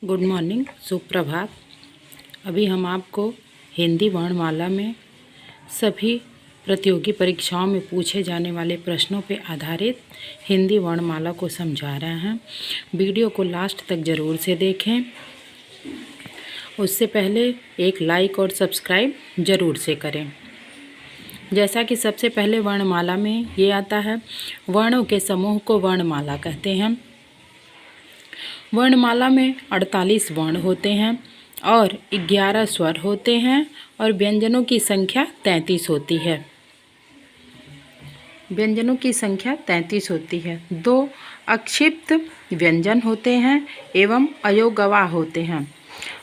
Good morning, सुप्रभात। अभी हम आपको हिंदी वर्णमाला में सभी प्रतियोगी परीक्षाओं में पूछे जाने वाले प्रश्नों पर आधारित हिंदी वर्णमाला को समझा रहे हैं। वीडियो को लास्ट तक ज़रूर से देखें। उससे पहले एक लाइक और सब्सक्राइब ज़रूर से करें। जैसा कि सबसे पहले वर्णमाला में ये आता है, वर्णों के समूह को वर्णमाला कहते हैं। वर्णमाला में 48 वर्ण होते हैं और 11 स्वर होते हैं और व्यंजनों की संख्या 33 होती है। व्यंजनों की संख्या 33 होती है। 2 अक्षिप्त व्यंजन होते हैं एवं अयोगवाह होते हैं।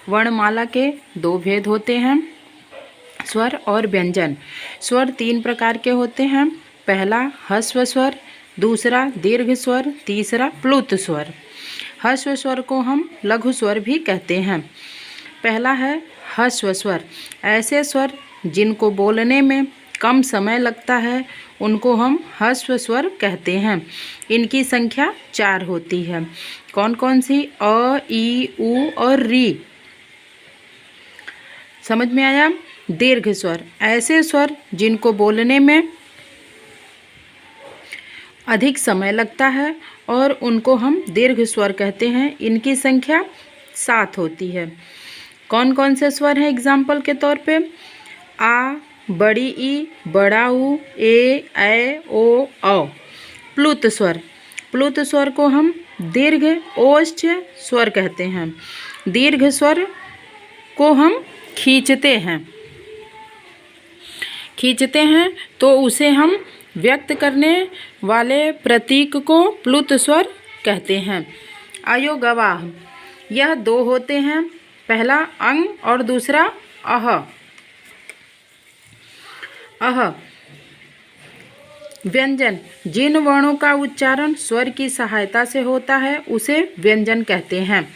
वर्णमाला के 2 भेद होते हैं, स्वर और व्यंजन। स्वर 3 प्रकार के होते हैं। पहला ह्रस्व स्वर, दूसरा दीर्घ स्वर, तीसरा प्लुत स्वर। ह्रस्व स्वर को हम लघु स्वर भी कहते हैं। पहला है ह्रस्व स्वर। ऐसे स्वर जिनको बोलने में कम समय लगता है उनको हम ह्रस्व स्वर कहते हैं। इनकी संख्या 4 होती है। कौन कौन सी? अ, ई, उ और री। समझ में आया? दीर्घ स्वर। ऐसे स्वर जिनको बोलने में अधिक समय लगता है और उनको हम दीर्घ स्वर कहते हैं। इनकी संख्या 7 होती है। कौन कौन से स्वर हैं एग्जाम्पल के तौर पे? आ, बड़ी ई, बड़ा ऊ, ए, ओ, औ। प्लुत स्वर। प्लुत स्वर को हम दीर्घ ओष्ठ स्वर कहते हैं। दीर्घ स्वर को हम खींचते हैं तो उसे हम व्यक्त करने वाले प्रतीक को प्लुत स्वर कहते हैं। अयोगवाह। यह 2 होते हैं। पहला अंग और दूसरा अह। अह व्यंजन। जिन वर्णों का उच्चारण स्वर की सहायता से होता है उसे व्यंजन कहते हैं।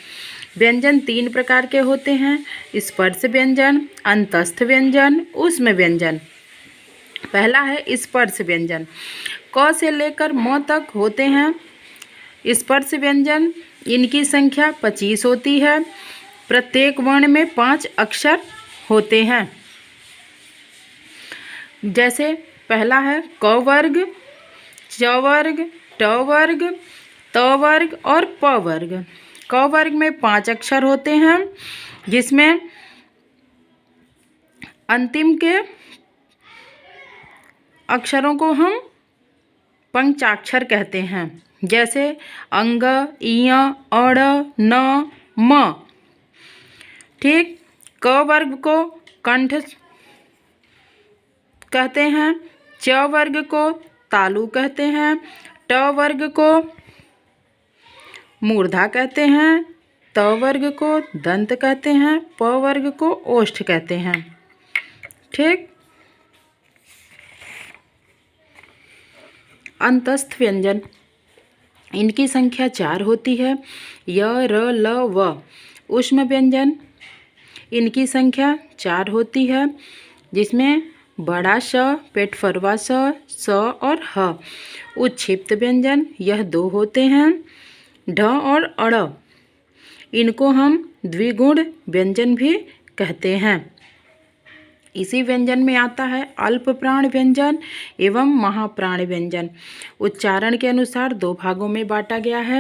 व्यंजन 3 प्रकार के होते हैं, स्पर्श व्यंजन, अंतस्थ व्यंजन, ऊष्म व्यंजन। पहला है स्पर्श व्यंजन। क से लेकर म तक होते हैं स्पर्श व्यंजन। इनकी संख्या 25 होती है। प्रत्येक वर्ण में 5 अक्षर होते हैं। जैसे पहला है क वर्ग, च वर्ग, ट वर्ग, त वर्ग और प वर्ग। क वर्ग में 5 अक्षर होते हैं जिसमें अंतिम के अक्षरों को हम पंचाक्षर कहते हैं। जैसे अंग, इय, अड़, न, म। ठीक। क वर्ग को कंठ कहते हैं, च वर्ग को तालु कहते हैं, ट वर्ग को मूर्धा कहते हैं, त वर्ग को दंत कहते हैं, प वर्ग को ओष्ठ कहते हैं। ठीक। अंतस्थ व्यंजन। इनकी संख्या 4 होती है। य, र, ल, व। ऊष्म व्यंजन। इनकी संख्या 4 होती है जिसमें बड़ा श, पेटफरवा स और ह। उच्छिप्त व्यंजन। यह 2 होते हैं, ढ और अड़। इनको हम द्विगुण व्यंजन भी कहते हैं। इसी व्यंजन में आता है अल्प प्राण व्यंजन एवं महाप्राण व्यंजन। उच्चारण के अनुसार 2 भागों में बांटा गया है,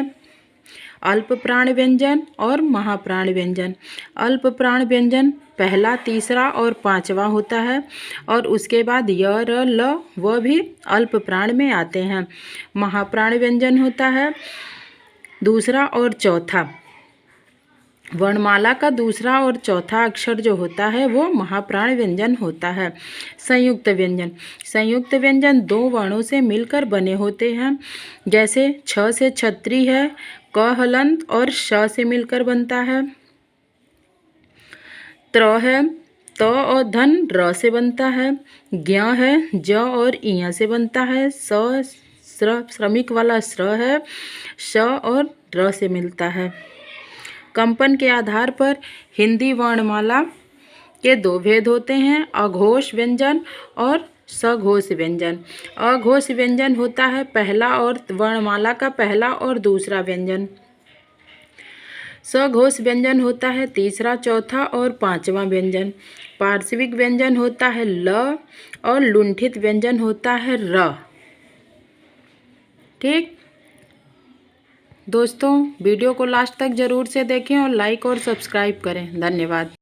अल्प प्राण व्यंजन और महाप्राण व्यंजन। अल्प प्राण व्यंजन पहला, तीसरा और 5वां होता है और उसके बाद य, र, ल, व भी अल्प प्राण में आते हैं। महाप्राण व्यंजन होता है दूसरा और चौथा। वर्णमाला का दूसरा और चौथा अक्षर जो होता है वो महाप्राण व्यंजन होता है। संयुक्त व्यंजन। संयुक्त व्यंजन 2 वर्णों से मिलकर बने होते हैं। जैसे छ से छत्री है, क हलंत और श से मिलकर बनता है। त्र है, त और धन र से बनता है। ज्ञ है, ज और इय से बनता है। श्रमिक वाला श्र है, श और र से मिलता है। कंपन के आधार पर हिंदी वर्णमाला के 2 भेद होते हैं, अघोष व्यंजन और सघोष व्यंजन। अघोष व्यंजन होता है पहला और वर्णमाला का पहला और दूसरा व्यंजन। सघोष व्यंजन होता है तीसरा, चौथा और पांचवा व्यंजन। पार्श्विक व्यंजन होता है ल और लुंठित व्यंजन होता है र। ठीक दोस्तों, वीडियो को लास्ट तक ज़रूर से देखें और लाइक और सब्सक्राइब करें। धन्यवाद।